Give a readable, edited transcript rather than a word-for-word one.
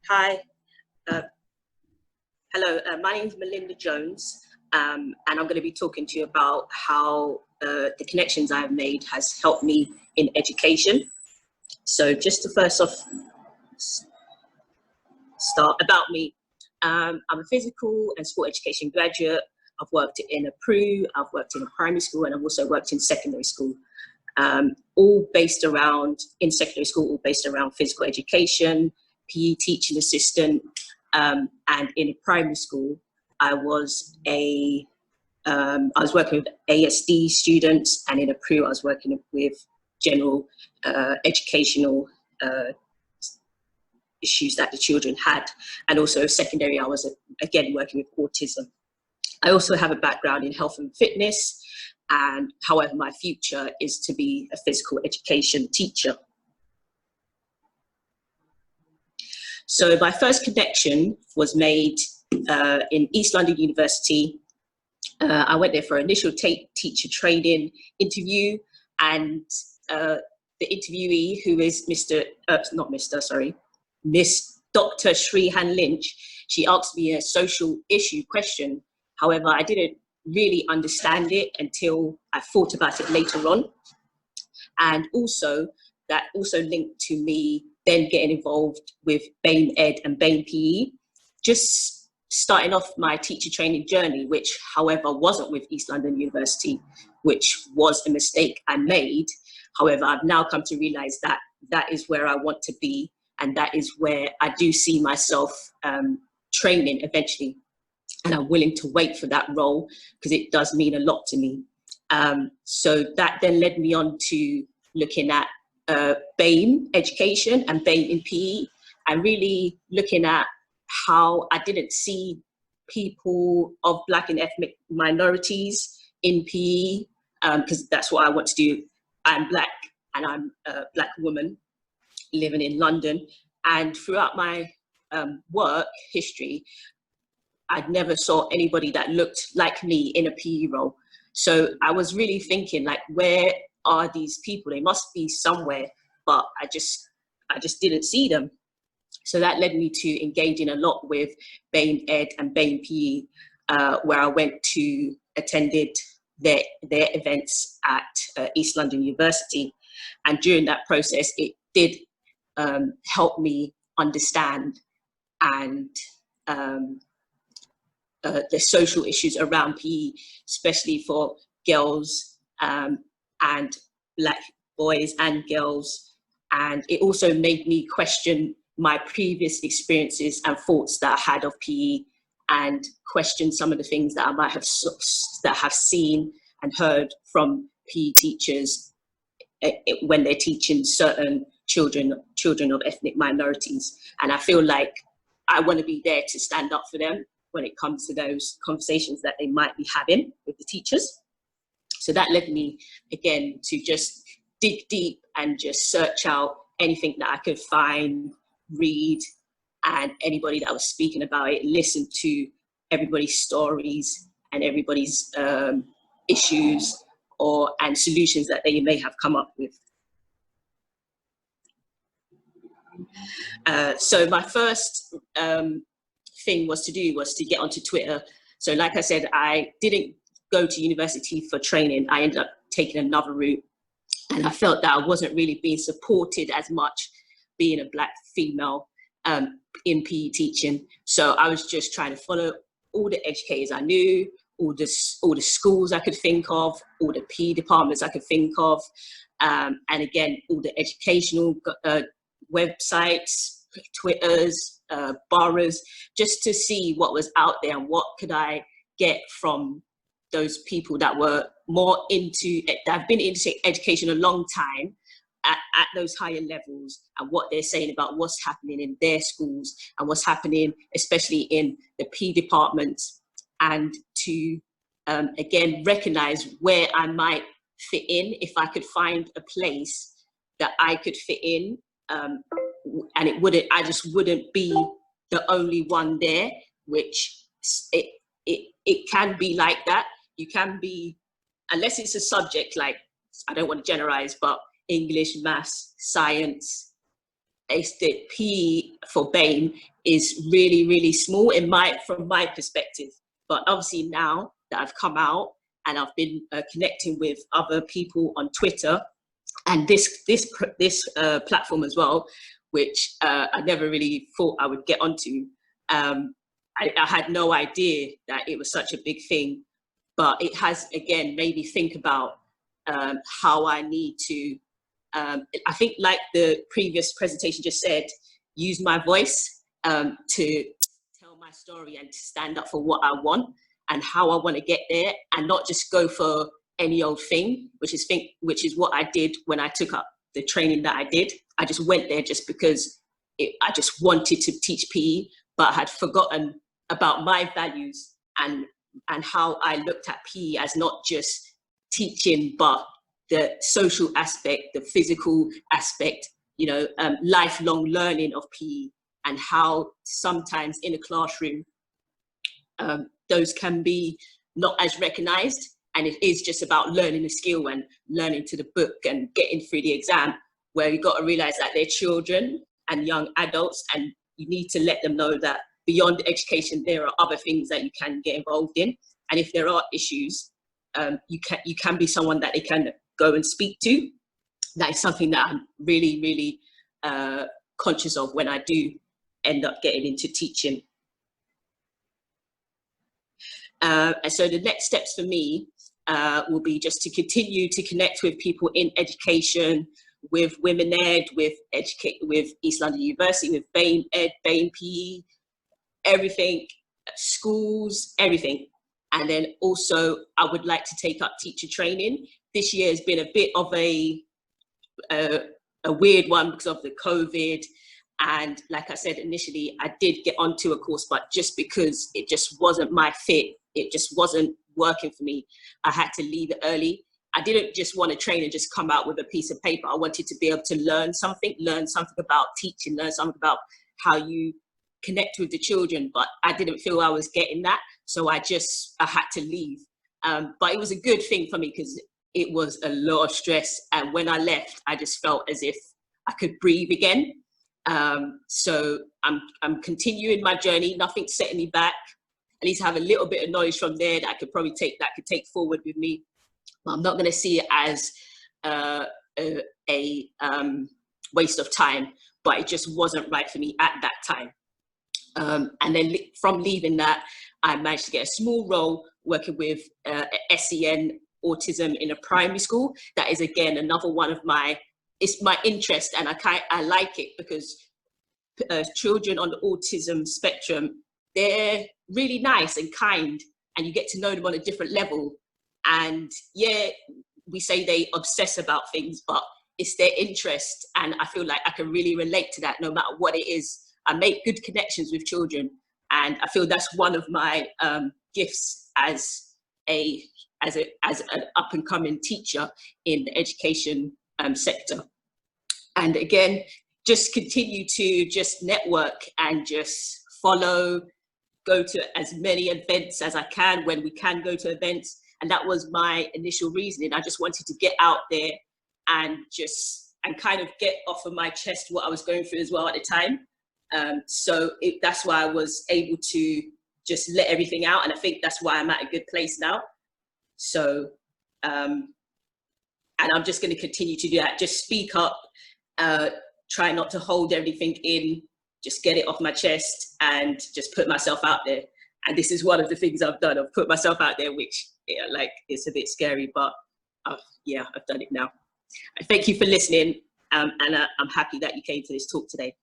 Hi, uh, hello, my name is Melinda Jones, and I'm going to be talking to you about how the connections I've made has helped me in education. So just to first off start about me, I'm a physical and sport education graduate. I've worked in a PRU, I've worked in a primary school, and I've also worked in secondary school. All based around, in secondary school, all based around physical education, PE teaching assistant, and in a primary school, I was working with ASD students, and in a PRU, I was working with general educational issues that the children had, and also secondary, I was again working with autism. I also have a background in health and fitness, and however, my future is to be a physical education teacher. So my first connection was made in East London University. I went there for initial teacher training interview, and the interviewee, who is Miss Dr. Shreehan Lynch, she asked me a social issue question. However, I didn't really understand it until I thought about it later on. And also, that also linked to me then getting involved with BAME Ed and BAME PE, just starting off my teacher training journey, which, however, wasn't with East London University, which was a mistake I made. However, I've now come to realize that that is where I want to be, and that is where I do see myself training eventually. And I'm willing to wait for that role because it does mean a lot to me. So that then led me on to looking at BAME education and BAME in PE, and really looking at how I didn't see people of Black and ethnic minorities in PE, because that's what I want to do. I'm Black, and I'm a Black woman living in London. And throughout my work history, I'd never saw anybody that looked like me in a PE role. So I was really thinking, like, where are these people? They must be somewhere, but I just didn't see them. So that led me to engaging a lot with BAME Ed and BAME PE, where I went to attended their events at East London University. And during that process, it did help me understand and the social issues around PE, especially for girls and Black boys and girls. And it also made me question my previous experiences and thoughts that I had of PE, and question some of the things that I might have seen and heard from PE teachers when they're teaching certain children of ethnic minorities. And I feel like I want to be there to stand up for them when it comes to those conversations that they might be having with the teachers. So that led me, again, to just dig deep and just search out anything that I could find, read, and anybody that was speaking about it, listen to everybody's stories and everybody's issues and solutions that they may have come up with. So my first thing was to get onto Twitter. So like I said, I didn't go to university for training. I ended up taking another route, and I felt that I wasn't really being supported as much being a Black female in PE teaching. So I was just trying to follow all the educators I knew, all the schools I could think of, all the PE departments I could think of, and again, all the educational websites, Twitters, boroughs, just to see what was out there and what could I get from those people that were more that have been into education a long time at those higher levels, and what they're saying about what's happening in their schools and what's happening especially in the PE departments, and to again recognize where I might fit in, if I could find a place that I could fit in, and I just wouldn't be the only one there, which it can be like that. You can be, unless it's a subject like, I don't want to generalize, but English, maths, science, the PE for BAME is really, really small from my perspective. But obviously now that I've come out and I've been connecting with other people on Twitter and this platform as well, which I never really thought I would get onto. I had no idea that it was such a big thing, but it has, again, made me think about how I need to, I think like the previous presentation just said, use my voice to tell my story and to stand up for what I want and how I want to get there, and not just go for any old thing, which is what I did when I took up the training that I did. I just went there just because I just wanted to teach PE, but I had forgotten about my values and how I looked at PE as not just teaching, but the social aspect, the physical aspect, you know, lifelong learning of PE, and how sometimes in a classroom, those can be not as recognized. And it is just about learning a skill and learning to the book and getting through the exam, where you've got to realize that they're children and young adults, and you need to let them know that beyond education, there are other things that you can get involved in. And if there are issues, you can be someone that they can go and speak to. That is something that I'm really, really conscious of when I do end up getting into teaching. And so the next steps for me will be just to continue to connect with people in education, with Women Ed, with East London University, with BAME Ed, BAME PE, everything, schools, everything. And then also I would like to take up teacher training. This year has been a bit of a weird one because of the COVID. And like I said, initially I did get onto a course, but just because it just wasn't my fit, it just wasn't working for me, I had to leave it early. I didn't just want to train and just come out with a piece of paper. I wanted to be able to learn something about teaching, learn something about how you connect with the children, but I didn't feel I was getting that. So I had to leave. But it was a good thing for me because it was a lot of stress. And when I left, I just felt as if I could breathe again. So I'm continuing my journey, nothing's setting me back. At least I have a little bit of knowledge from there that I could probably take forward with me. But I'm not going to see it as a waste of time, but it just wasn't right for me at that time. And then from leaving that, I managed to get a small role working with SEN autism in a primary school. That is, again, another one of it's my interest, and I like it because children on the autism spectrum, they're really nice and kind, and you get to know them on a different level. And yeah, we say they obsess about things, but it's their interest, and I feel like I can really relate to that no matter what it is. I make good connections with children, and I feel that's one of my gifts as an up and coming teacher in the education sector. And again, just continue to just network and just follow, go to as many events as I can when we can go to events. And that was my initial reasoning. I just wanted to get out there and kind of get off of my chest what I was going through as well at the time. So that's why I was able to just let everything out. And I think that's why I'm at a good place now. So, and I'm just going to continue to do that. Just speak up, try not to hold everything in, just get it off my chest and just put myself out there. And this is one of the things I've done. I've put myself out there, which it's a bit scary, but yeah, I've done it now. Thank you for listening. And I'm happy that you came to this talk today.